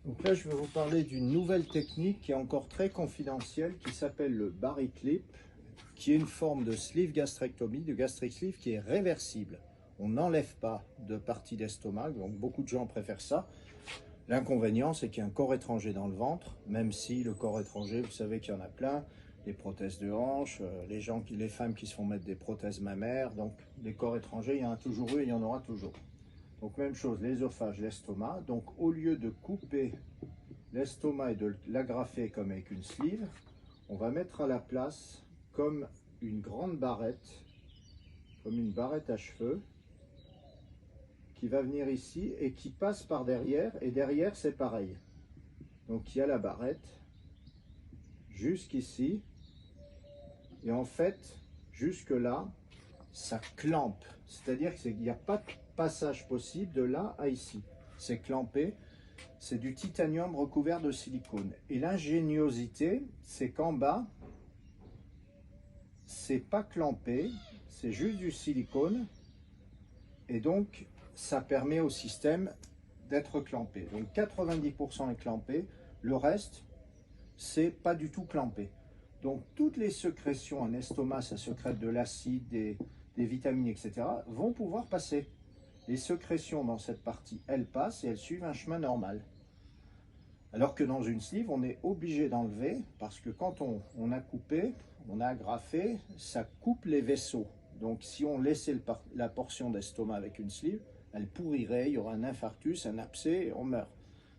Donc là, je vais vous parler d'une nouvelle technique qui est encore très confidentielle, qui s'appelle le Bariclip, qui est une forme de sleeve gastrectomie, de gastric sleeve qui est réversible. On n'enlève pas de partie d'estomac, donc beaucoup de gens préfèrent ça. L'inconvénient, c'est qu'il y a un corps étranger dans le ventre, même si le corps étranger, vous savez qu'il y en a plein, les prothèses de hanche, les femmes qui se font mettre des prothèses mammaires, donc les corps étrangers, il y en a toujours eu et il y en aura toujours. Donc même chose, l'ésophage, l'estomac. Donc au lieu de couper l'estomac et de l'agrafer comme avec une sleeve, on va mettre à la place comme une grande barrette, comme une barrette à cheveux, qui va venir ici et qui passe par derrière, et derrière c'est pareil. Donc il y a la barrette jusqu'ici, et en fait jusque là ça clampe, c'est-à-dire qu'il n'y a pas de passage possible de là à ici, c'est clampé. C'est du titanium recouvert de silicone. Et l'ingéniosité, c'est qu'en bas, c'est pas clampé, c'est juste du silicone. Et donc, ça permet au système d'être clampé. Donc 90% est clampé, le reste, c'est pas du tout clampé. Donc toutes les sécrétions en estomac, ça sécrète de l'acide, des vitamines, etc., vont pouvoir passer. Les sécrétions dans cette partie, elles passent et elles suivent un chemin normal. Alors que dans une sleeve, on est obligé d'enlever parce que quand on a coupé, on a agrafé, ça coupe les vaisseaux. Donc si on laissait la portion d'estomac avec une sleeve, elle pourrirait, il y aura un infarctus, un abcès et on meurt.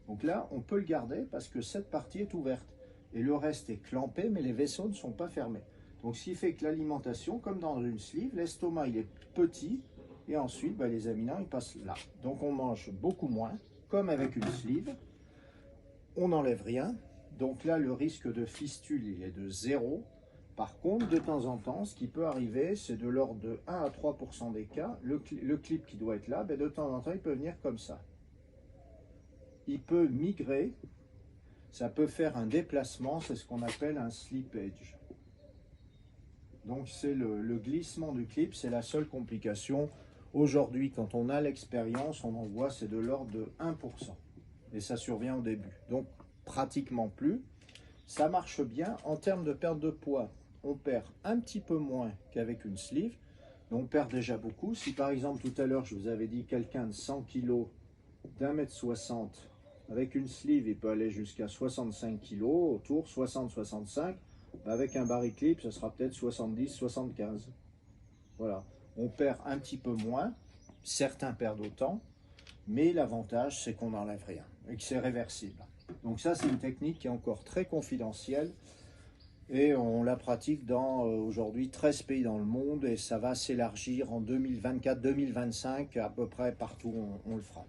Donc là, on peut le garder parce que cette partie est ouverte. Et le reste est clampé, mais les vaisseaux ne sont pas fermés. Donc ce qui fait que l'alimentation, comme dans une sleeve, l'estomac il est petit et ensuite les aliments ils passent là. Donc on mange beaucoup moins, comme avec une sleeve. On n'enlève rien, donc là le risque de fistule il est de 0. Par contre, de temps en temps, ce qui peut arriver, c'est de l'ordre de 1 à 3% des cas, le clip qui doit être là, de temps en temps il peut venir comme ça. Il peut migrer, ça peut faire un déplacement, c'est ce qu'on appelle un slippage. Donc c'est le glissement du clip, c'est la seule complication. Aujourd'hui, quand on a l'expérience, on en voit, c'est de l'ordre de 1%. Et ça survient au début, donc pratiquement plus. Ça marche bien. En termes de perte de poids, on perd un petit peu moins qu'avec une sleeve, mais on perd déjà beaucoup. Si par exemple tout à l'heure je vous avais dit quelqu'un de 100 kg, d'1,60 m, avec une sleeve il peut aller jusqu'à 65 kg, autour 60-65, avec un Bariclip ça sera peut-être 70-75. Voilà, on perd un petit peu moins, certains perdent autant, mais l'avantage, c'est qu'on n'enlève rien et que c'est réversible. Donc ça, c'est une technique qui est encore très confidentielle et on la pratique dans aujourd'hui 13 pays dans le monde et ça va s'élargir en 2024-2025, à peu près partout on le fera.